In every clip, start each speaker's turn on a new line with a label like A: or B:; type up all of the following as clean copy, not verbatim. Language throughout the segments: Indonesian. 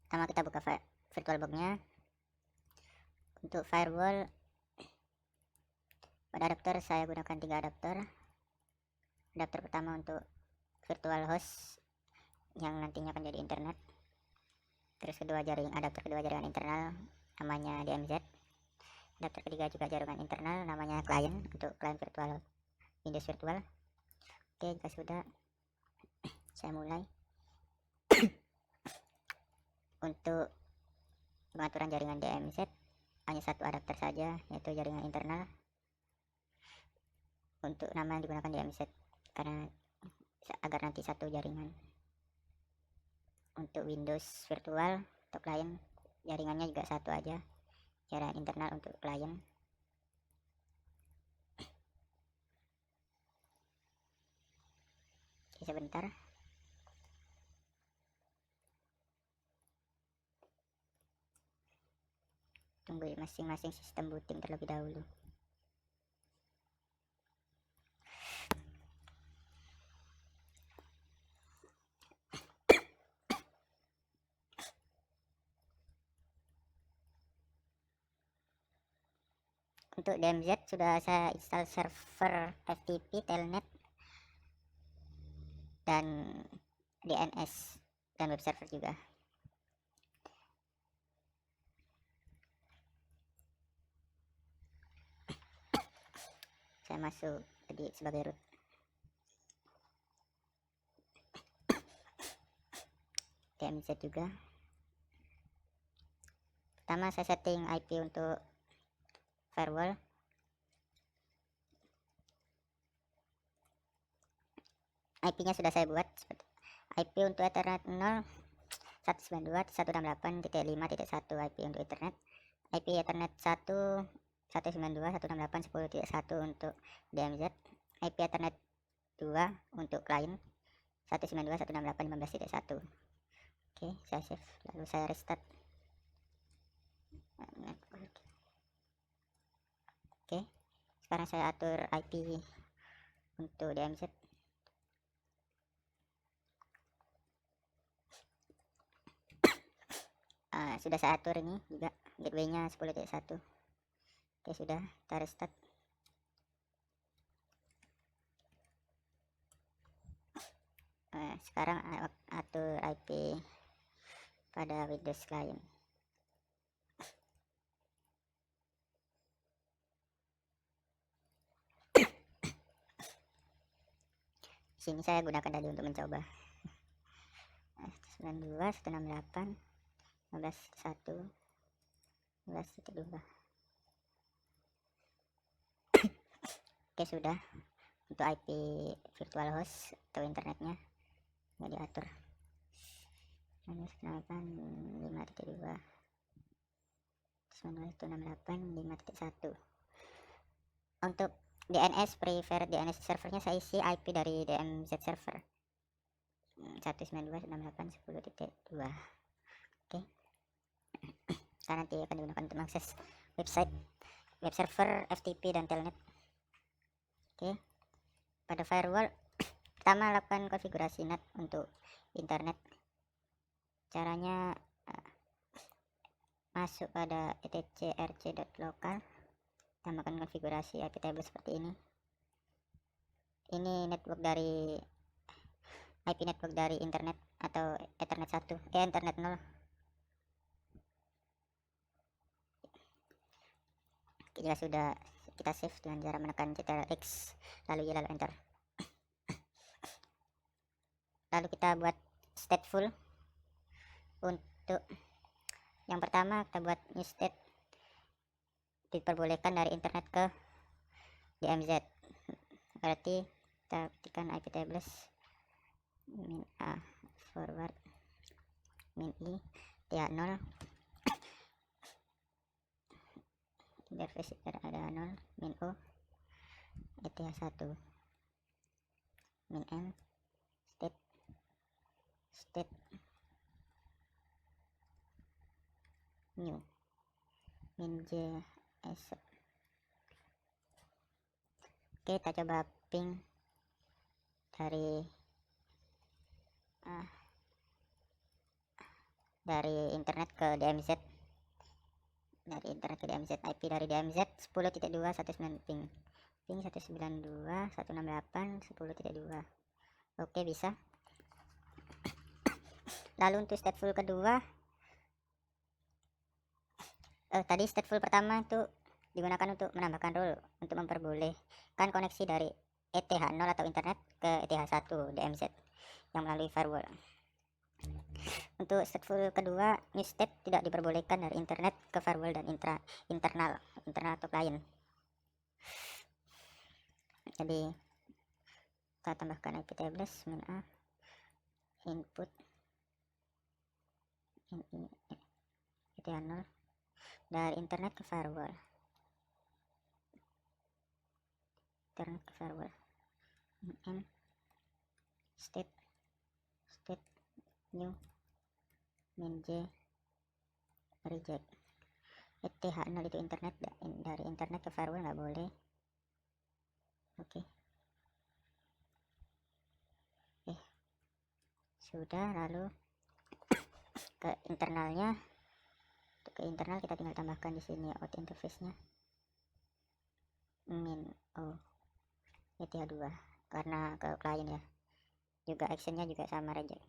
A: Pertama kita buka VirtualBox-nya. Untuk firewall, pada adapter saya gunakan 3 adapter. Adapter pertama untuk virtual host yang nantinya akan jadi internet. Terus adapter kedua jaringan internal namanya DMZ. Adapter ketiga juga jaringan internal namanya client untuk client virtual Windows virtual. Oke, jika sudah saya mulai. Untuk pengaturan jaringan DMZ hanya satu adapter saja, yaitu jaringan internal. Untuk nama yang digunakan DMZ karena agar nanti satu jaringan. Untuk Windows virtual untuk client jaringannya juga satu aja, jaringan internal untuk client. Oke, sebentar. Tunggu masing-masing sistem booting terlebih dahulu. Untuk DMZ sudah saya install server FTP, Telnet, dan DNS dan web server juga. Saya masuk sebagai root. DMZ juga. Pertama saya setting IP untuk firewall. IP-nya sudah saya buat. IP untuk Ethernet 0 192.168.5.1 IP untuk Ethernet. IP Ethernet 1 192.168.10.1 untuk DMZ. IP Ethernet 2 untuk client 192.168.15.1. Oke, saya save lalu saya restart. Oke, sekarang saya atur IP untuk DMZ. Sudah saya atur ini juga gateway-nya 10.1. Oke, sudah kita restart. Sekarang atur IP pada Windows client. Sini saya gunakan tadi untuk mencoba. 92.168.15.1 Oke, sudah. Untuk IP virtual host atau internetnya nggak diatur. 5.2 168.5.1. Untuk DNS preferred DNS servernya saya isi IP dari DMZ server 192.168.10.2. Oke. Karena nanti akan digunakan untuk mengakses website, web server, FTP dan telnet. Oke. Pada firewall pertama lakukan konfigurasi NAT untuk internet. Caranya masuk pada etc/rc.local, tambahkan konfigurasi IP table seperti ini. Ini network dari IP network dari internet atau Ethernet 1, Ethernet 0. Jika sudah, kita save dengan cara menekan Ctrl+X lalu Y lalu enter. Lalu kita buat stateful. Untuk yang pertama kita buat new state, diperbolehkan dari internet ke DMZ, berarti kita ketikkan IP tables min a forward min i tia 0 interface ada 0 min o tia 1 min n state new min j s. Oke, kita coba ping dari dari internet ke DMZ, IP dari DMZ 10.219 ping 192.168.10.2. Oke, bisa. Lalu untuk stateful kedua, tadi stateful pertama itu digunakan untuk menambahkan rule untuk memperbolehkan koneksi dari ETH0 atau internet ke ETH1 DMZ yang melalui firewall. Untuk stateful kedua, new state tidak diperbolehkan dari internet ke firewall dan internal atau client. Jadi kita tambahkan IP tables min a input ETH0 dari internet ke firewall. M state new min j reject. ETH0 itu internet, dari internet ke firewall nggak boleh. Oke. Sudah. Lalu ke internalnya, kita tinggal tambahkan di sini out interface-nya min o ETH2 karena ke klien ya, juga actionnya juga sama reject.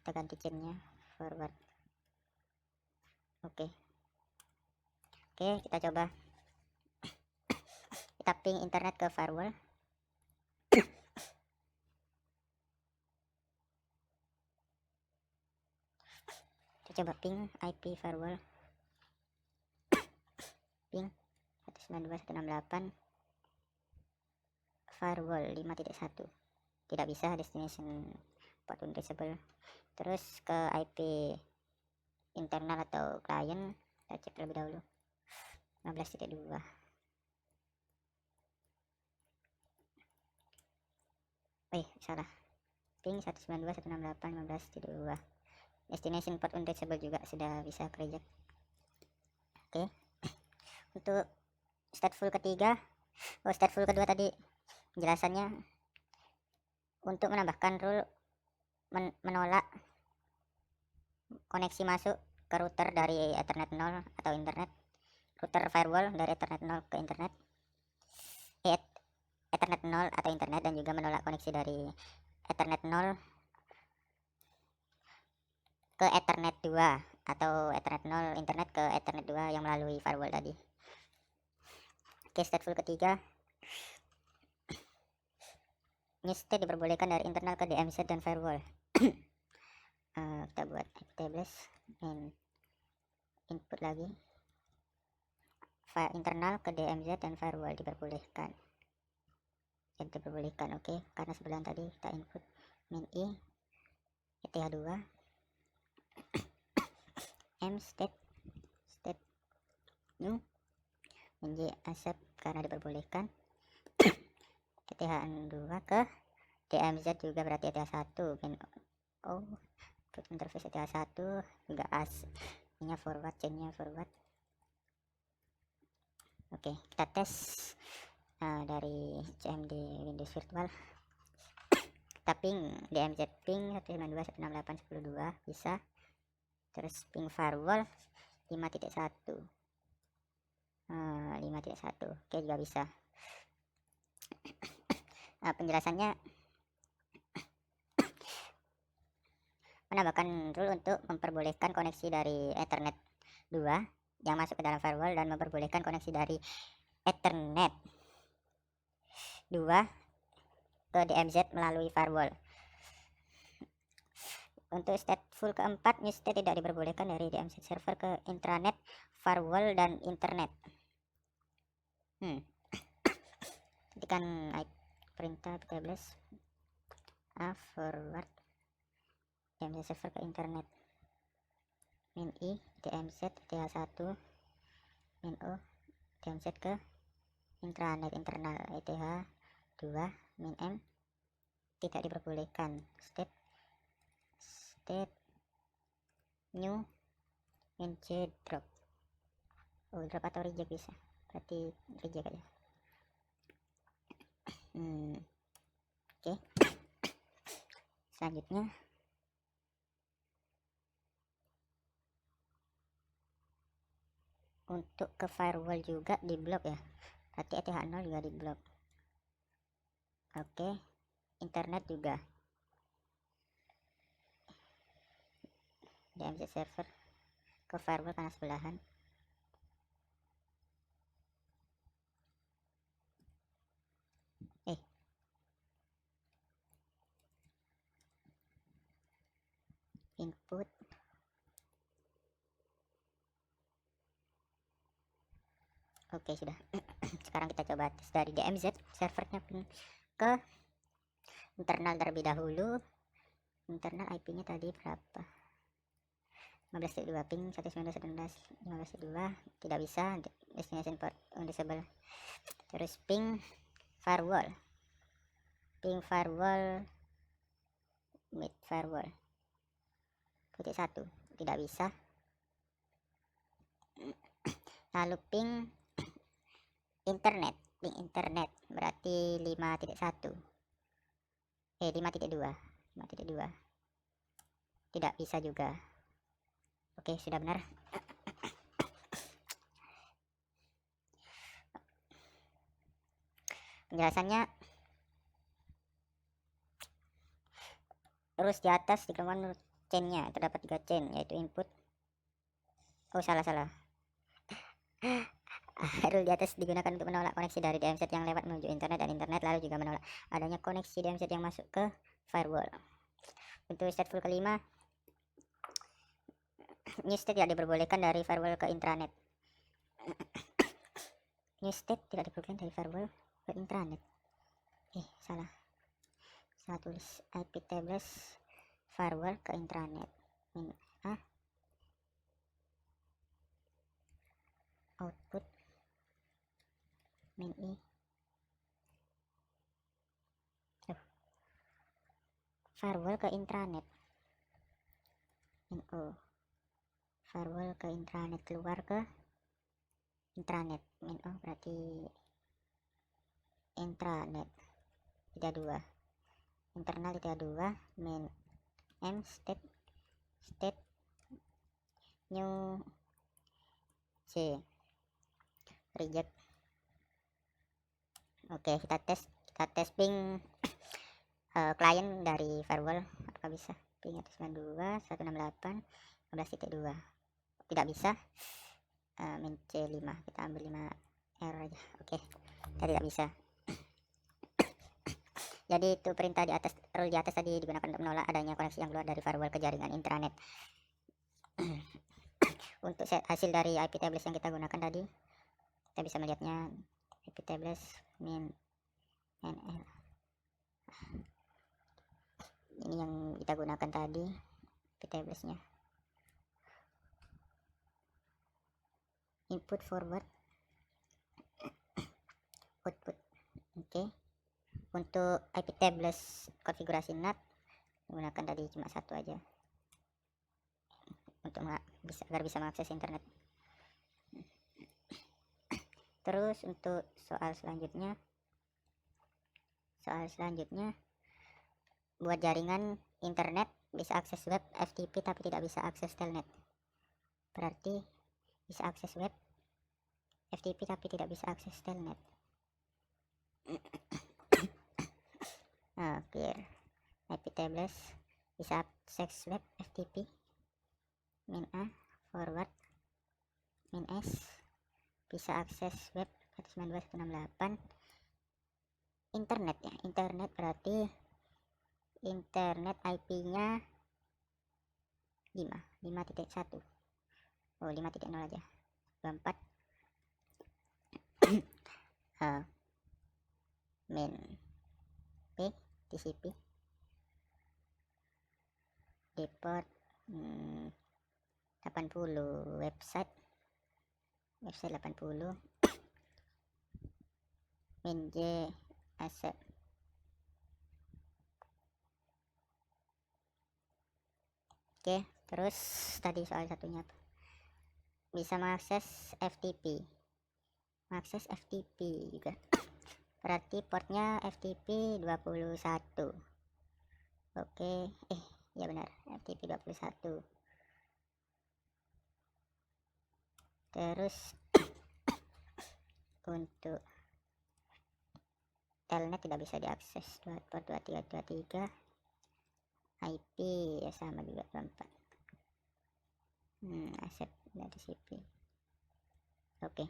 A: Kita ganti chainnya forward. Oke, kita coba kita ping internet ke firewall. Kita coba ping IP firewall, ping 192.168 firewall 5.1. tidak bisa, destination port untraceable. Terus ke IP internal atau client kita cek terlebih dahulu 15.2. Salah, ping 192.168.15.2. destination port untraceable juga sudah bisa reject. Oke. Untuk stateful ketiga, stateful kedua tadi penjelasannya untuk menambahkan rule menolak koneksi masuk ke router dari Ethernet 0 atau internet, router firewall dari Ethernet 0 ke internet, Ethernet 0 atau internet, dan juga menolak koneksi dari Ethernet 0 ke Ethernet 2 atau Ethernet 0 internet ke Ethernet 2 yang melalui firewall tadi. Oke, stateful ketiga, new state diperbolehkan dari internal ke DMZ dan firewall. Kita buat tables in input lagi, internal ke DMZ dan firewall diperbolehkan. Oke, karena sebelum tadi kita input min i ETH2 m state new min j accept karena diperbolehkan. ETH2 ke DMZ juga berarti ETH1 min o interface ETH1 juga nya forward, chainnya forward. Oke, kita tes dari CMD Windows Virtual. Kita ping DMZ ping 192.168.10.2 bisa. Terus ping firewall 5.1 oke, juga bisa. Penjelasannya menambahkan rule untuk memperbolehkan koneksi dari Ethernet 2 yang masuk ke dalam firewall dan memperbolehkan koneksi dari Ethernet 2 ke DMZ melalui firewall. Untuk stateful keempat, new state tidak diperbolehkan dari DMZ server ke intranet, firewall, dan internet. Ketikkan perintah tables forward DMZ server ke internet min i DMZ ETH1 min o DMZ ke intranet internal ETH2 min m tidak diperbolehkan. State new min j drop. Drop atau reject bisa, berarti reject aja. Oke. Selanjutnya Untuk ke firewall juga di blok ya, berarti ETH0 juga di blok. Oke, internet juga DMZ server ke firewall karena sebelahan. Input oke sudah. Sekarang kita coba tes dari DMZ servernya ke internal terlebih dahulu. Internal IP-nya tadi berapa? 15.2 ping 192.15.2 tidak bisa. Destination port undisable. Terus ping firewall mid firewall titik 1 tidak bisa. Lalu ping internet berarti 5.1 5.2 tidak bisa juga. Oke sudah benar. Penjelasannya terus di atas dikeluarkan chainnya terdapat 3 chain, yaitu input salah rule di atas digunakan untuk menolak koneksi dari DMZ yang lewat menuju internet, dan internet lalu juga menolak adanya koneksi DMZ yang masuk ke firewall. Untuk stateful kelima, new state tidak diperbolehkan dari firewall ke intranet. New state tidak diperbolehkan dari firewall ke intranet. Salah tulis IP tables firewall ke intranet. Output min i firewall ke intranet min o firewall ke intranet keluar ke intranet min o berarti intranet 32 internal 32 min m state new c reject. Oke kita tes ping klien dari firewall apa bisa. Ping 192.168.15.2 tidak bisa. Min C5 kita ambil 5 error aja. Oke kita tidak bisa. Jadi itu perintah di atas, rule di atas tadi digunakan untuk menolak adanya koneksi yang keluar dari firewall ke jaringan intranet. Untuk hasil dari IP tables yang kita gunakan tadi, kita bisa melihatnya IP tables min nl. Ini yang kita gunakan tadi IP tablesnya. Input forward output. Oke. Untuk IP tables konfigurasi NAT menggunakan tadi cuma satu aja untuk agar bisa mengakses internet. Terus untuk soal selanjutnya buat jaringan internet bisa akses web FTP tapi tidak bisa akses telnet. Berarti bisa akses web FTP tapi tidak bisa akses telnet. Clear. IP tables bisa akses web FTP min A forward min S bisa akses web 192.168 internet ya. Internet berarti internet IP-nya 5.1 5.0 aja 24 min P TCP deport 80 website 80 min J asset. Oke terus tadi soal satunya bisa mengakses FTP juga berarti portnya FTP 21. Oke ya benar FTP 21. Terus untuk telnet tidak bisa diakses 24.23.23. IP ya sama juga 24. Aset dari CP. Oke.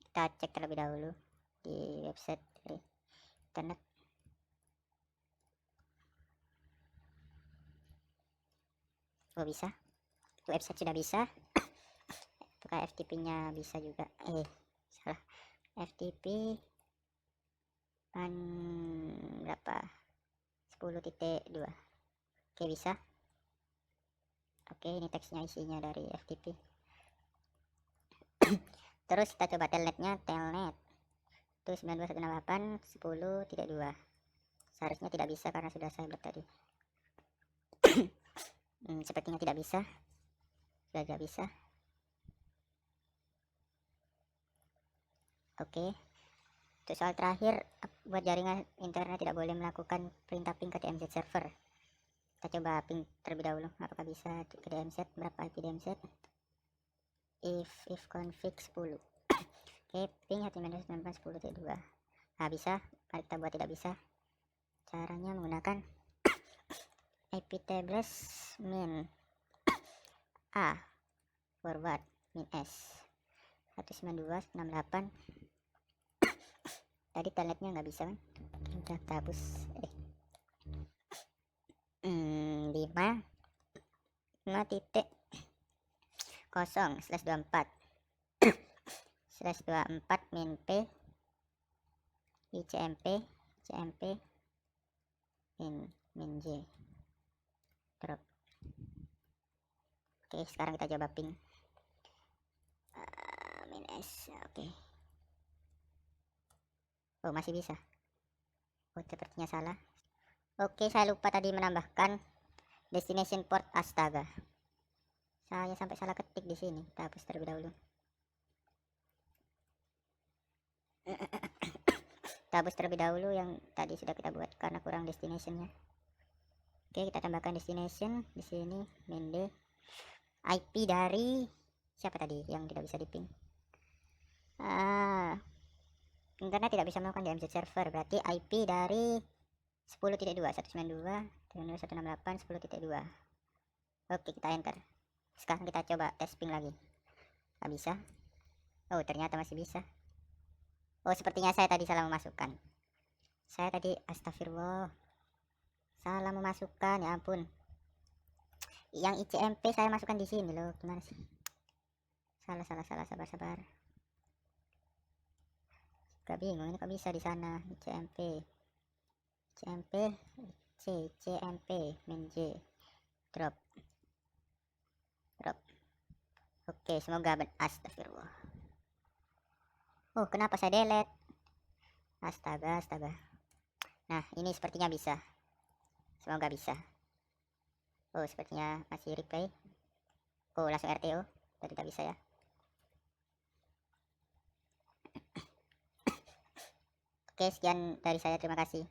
A: Kita cek terlebih dahulu di website dari internet. Oh bisa, website sudah bisa. Apakah FTP nya bisa juga? Salah, FTP berapa, 10.2. Oke bisa. Oke, ini teksnya isinya dari FTP. Terus kita coba telnetnya, telnet itu 92.168.10.2. Seharusnya tidak bisa karena sudah saya buat tadi. Sepertinya tidak bisa, sudah tidak bisa. Oke, untuk soal terakhir, buat jaringan internet tidak boleh melakukan perintah ping ke DMZ server. Kita coba ping terlebih dahulu, apakah bisa ke DMZ, berapa IP DMZ. If config 10. Oke, ping 192.10.2. Nah bisa, mari kita buat tidak bisa. Caranya menggunakan IP tables min A forward min S 192.68. Tadi telnetnya nggak bisa kan, kita hapus. 5.0/24 min P ICMP min J drop. Oke, sekarang kita coba ping min S. Oke. Oh masih bisa. Oh sepertinya salah. Oke, saya lupa tadi menambahkan destination port. Astaga, saya sampai salah ketik di sini. Kita hapus terlebih dahulu. Kita hapus terlebih dahulu yang tadi sudah kita buat karena kurang destinationnya. Oke, kita tambahkan destination di sini, min D. IP dari siapa tadi yang tidak bisa diping? Internet tidak bisa melakukan DMZ server, berarti IP dari 10.2 192.168 10.2. Oke, kita enter. Sekarang kita coba tes ping lagi. Nggak bisa. Oh ternyata masih bisa. Oh sepertinya saya tadi salah memasukkan. Saya tadi astagfirullah salah memasukkan, ya ampun. Yang ICMP saya masukkan di sini loh, gimana sih? Salah, sabar. Gak bingung ini kok bisa di sana. ICMP min J drop. Oke, semoga astagfirullah. Oh kenapa saya delete? Astaga. Nah ini sepertinya bisa, semoga bisa. Oh sepertinya masih replay. Oh langsung RTO, tidak bisa ya. Oke, sekian dari saya, terima kasih.